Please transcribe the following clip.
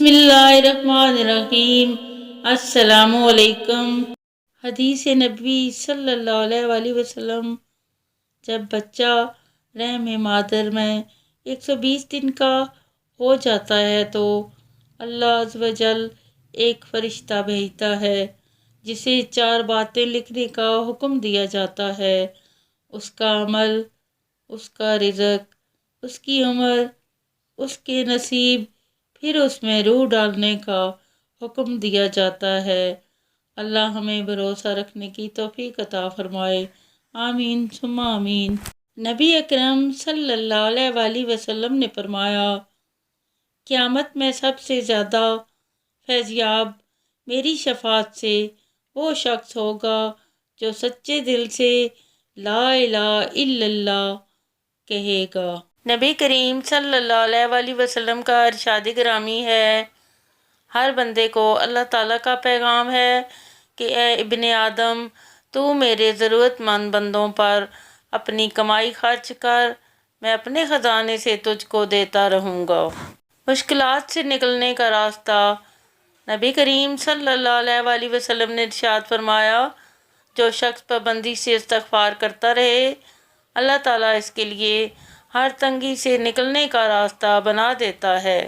बिस्मिल्लाहिर्रहमानिर्रहीम। अस्सलामु अलैकुम। हदीस नबी सल्लल्लाहु अलैहि वसल्लम, जब बच्चा रहम मादर में 120 दिन का हो जाता है तो अल्लाह अज़्ज़ व जल एक फरिश्ता भेजता है जिसे 4 बातें लिखने का हुक्म दिया जाता है। उसका अमल, उसका रिज़्क, उसकी उम्र, उसके नसीब, फिर उसमें रूह डालने का हुक्म दिया जाता है। अल्लाह हमें भरोसा रखने की तौफीक अता फरमाए। आमीन सुम्मा आमीन। नबी अकरम सल्लल्लाहु अलैहि वसल्लम ने फरमाया, क़यामत में सबसे ज़्यादा फैज़याब मेरी शफ़ाअत से वो शख्स होगा जो सच्चे दिल से ला इलाहा इल्लल्लाह कहेगा। नबी करीम सल्लल्लाहु अलैहि वसल्लम का इरशाद गिरामी है, हर बंदे को अल्लाह ताला का पैगाम है कि ए इब्ने आदम, तू मेरे ज़रूरतमंद बंदों पर अपनी कमाई खर्च कर, मैं अपने ख़जाने से तुझको देता रहूँगा। मुश्किलात से निकलने का रास्ता। नबी करीम सल्लल्लाहु अलैहि वसल्लम ने इरशाद फरमाया, जो शख्स पाबंदी से इस्तिग़फ़ार करता रहे, अल्लाह ताला इसके लिए हर तंगी से निकलने का रास्ता बना देता है।